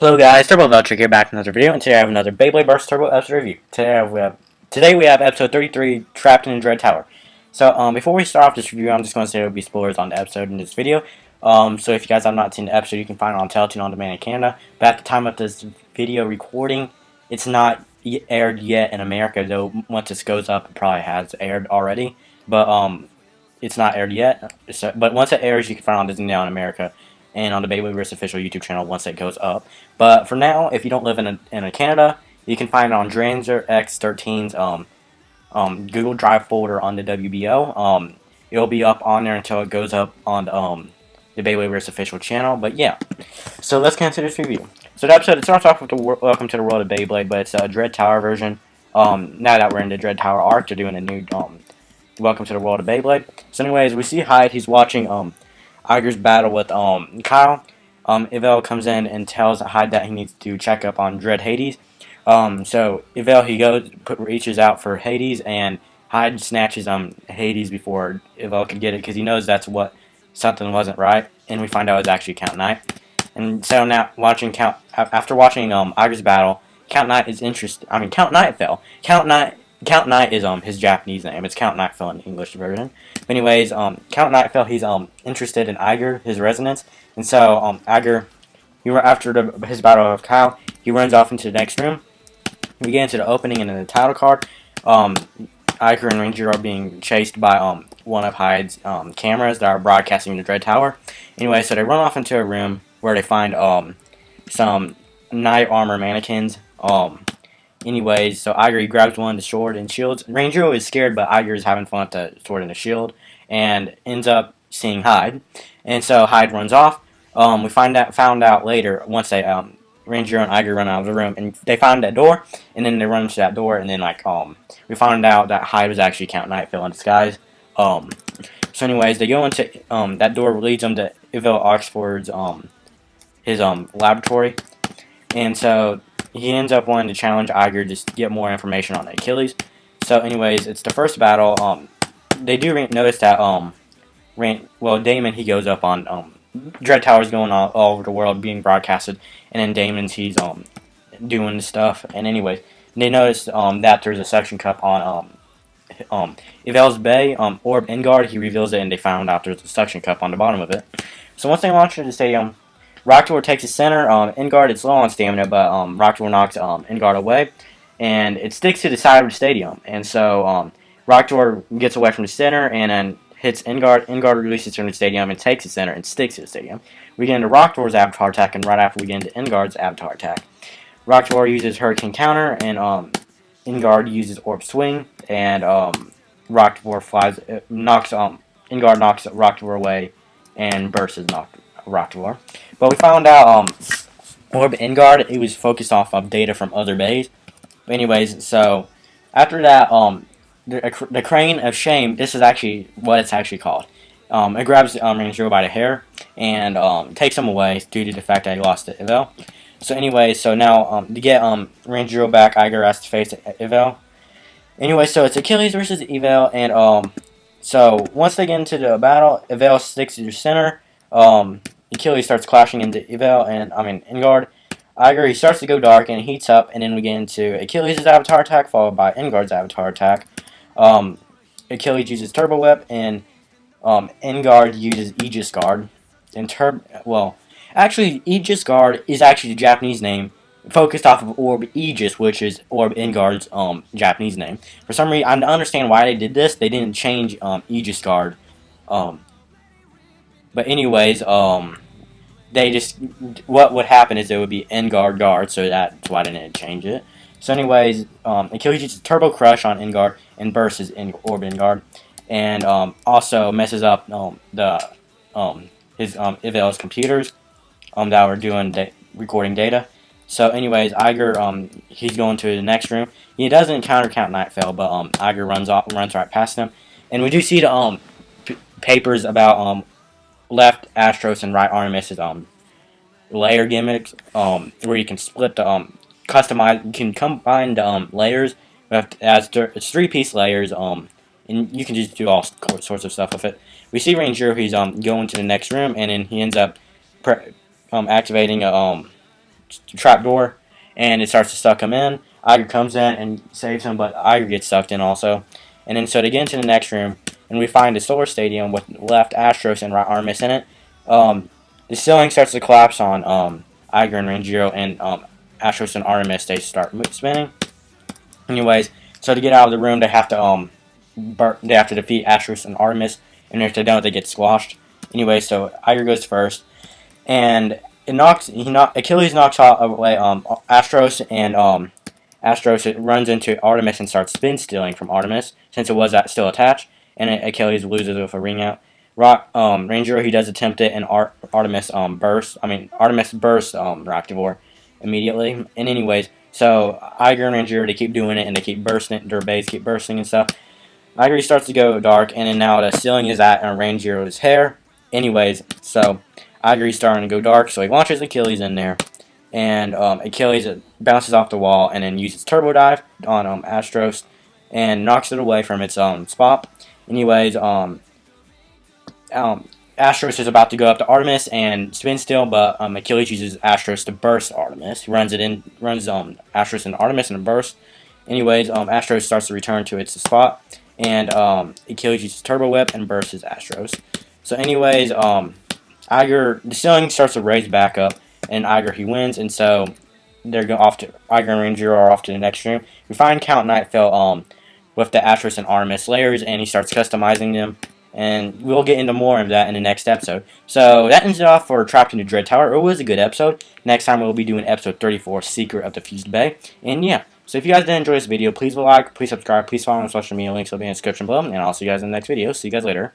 Hello guys, Turbo Vulture here back with another video, and today I have another Beyblade Burst Turbo episode review. Today we have episode 33, Trapped in a Dread Tower. So before we start off this review, I'm just going to say there will be spoilers on the episode in this video. So if you guys have not seen the episode, you can find it on Teletoon On Demand in Canada. But at the time of this video recording, it's not aired yet in America, though once this goes up, it probably has aired already. But it's not aired yet. But once it airs, you can find it on Disney Now in America and on the Beyblade official YouTube channel once it goes up. But for now, if you don't live in Canada, you can find it on Dranzer X13's Google Drive folder on the WBO. It'll be up on there until it goes up on the Beyblade official channel. But yeah, so let's get into this review. So the episode, it starts off with the Welcome to the World of Beyblade, but it's a Dread Tower version. Now that we're in the Dread Tower arc, they're doing a new Welcome to the World of Beyblade. So anyways, we see Hyde. He's watching Iger's battle with Kyle. Yvel comes in and tells Hyde that he needs to check up on Dread Hades. So Yvel, he reaches out for Hades, and Hyde snatches Hades before Yvel could get it because he knows that's what something wasn't right, and we find out it's actually Count Knight. And so now after watching Iger's battle, Count Knight is interested. I mean, Count Knight fell. Count Knight is his Japanese name. It's Count Knightfell in the English version. But anyways, Count Knightfell, he's interested in Iger, his resonance, and so Iger, after his battle with Kyle, he runs off into the next room. We get into the opening and then the title card. Iger and Ranger are being chased by one of Hyde's cameras that are broadcasting the Dread Tower. Anyway, so they run off into a room where they find some knight armor mannequins. Anyways, so Iger, he grabs one, the sword and shields. Ranger is scared, but Iger is having fun with the sword and the shield, and ends up seeing Hyde. And so Hyde runs off. We found out later, once they Ranger and Iger run out of the room, and they found that door, and then they run into that door, and then we found out that Hyde was actually Count Knightfell in disguise. So anyways, they go into that door leads them to Yvel Oxford's his laboratory, and so he ends up wanting to challenge Iger just to get more information on Achilles. So anyways, it's the first battle. They do notice that Damon, he goes up on Dread Tower's going all over the world being broadcasted, and then Damon's he's doing stuff. And anyways, they notice that there's a suction cup on Yvel's Bay, Orb Ingard. He reveals it, and they found out there's a suction cup on the bottom of it. So once they launch into the stadium, Rocktor takes his center. Ingard is low on stamina, but Rocktor knocks Ingard away, and it sticks to the side of the stadium. And so Rocktor gets away from the center and then hits Ingard. Ingard releases from the stadium and takes the center and sticks to the stadium. We get into Rocktor's Avatar attack, and right after we get into Ingard's Avatar attack. Rocktor uses Hurricane Counter, and Ingard uses Orb Swing, and Rocktor Ingard knocks Rocktor away, and bursts Rocktor. But we found out Orb Ingard, it was focused off of data from other bays. But anyways, so after that, the Crane of Shame, this is actually what it's actually called. It grabs Ranger by the hair and takes him away due to the fact that he lost to Yvel. So anyways, so now to get Ranger back, Iger has to face Yvel. Anyway, so it's Achilles versus Yvel, and so once they get into the battle, Yvel sticks to the center. Achilles starts clashing into Yvel and Ingard. Iger, he starts to go dark and heats up, and then we get into Achilles' Avatar attack followed by Ingard's Avatar attack. Achilles uses Turbo Whip, and Ingard uses Aegis Guard. And actually Aegis Guard is actually the Japanese name focused off of Orb Aegis, which is Orb Ingard's Japanese name. For some reason, I don't understand why they did this. They didn't change Aegis Guard. But anyways, what would happen is it would be Ingard Guard, so that's why they didn't change it. So anyways, Achilles uses Turbo Crush on Ingard and bursts his Orb Ingard, and also messes up Yvel's computers that were doing recording data. So anyways, Iger, he's going to the next room. He doesn't encounter Count Knightfell, but Iger runs right past him, and we do see the papers about left Astros and right Artemis' layer gimmicks, where you can split the customize. You can combine the layers as it's 3-piece layers. And you can just do all sorts of stuff with it. We see Ranger. He's going to the next room, and then he ends up activating a trapdoor, and it starts to suck him in. Iger comes in and saves him, but Iger gets sucked in also. And then so they get into the next room, and we find a solar stadium with left Astros and right Artemis in it. The ceiling starts to collapse on Iger and Ranjiro, and Astros and Artemis, they start spinning. Anyways, so to get out of the room, they have to defeat Astros and Artemis, and if they don't, they get squashed. Anyway, so Iger goes first, and Achilles knocks away Astros, and Astros runs into Artemis and starts spin stealing from Artemis since it was still attached, and Achilles loses with a ring out. Ranger, he does attempt it, and Artemis bursts. Artemis bursts Raktivor immediately. And anyways, so Iger and Ranger, they keep doing it, and they keep bursting. Their bays keep bursting and stuff. Iger starts to go dark, and then now the ceiling is at Rangero's hair. Anyways, so Iger starting to go dark, so he launches Achilles in there, and Achilles bounces off the wall and then uses Turbo Dive on Astros and knocks it away from its spot. Anyways, Astros is about to go up to Artemis and spin steal, but Achilles uses Astros to burst Artemis. He runs Astros and Artemis in a burst. Anyways, Astros starts to return to its spot, and Achilles uses Turbo Whip and bursts Astros. So anyways, the ceiling starts to raise back up, and Iger, he wins, and so they're Iger and Ranger are off to the next room. We find Count Nightfell with the Astros and Artemis layers, and he starts customizing them, and we'll get into more of that in the next episode. So that ends it off for Trapped in the Dread Tower. It was a good episode. Next time we'll be doing episode 34, Secret of the Fused Bay, and yeah. So if you guys did enjoy this video, please like, please subscribe, please follow me on social media, links will be in the description below, and I'll see you guys in the next video. See you guys later.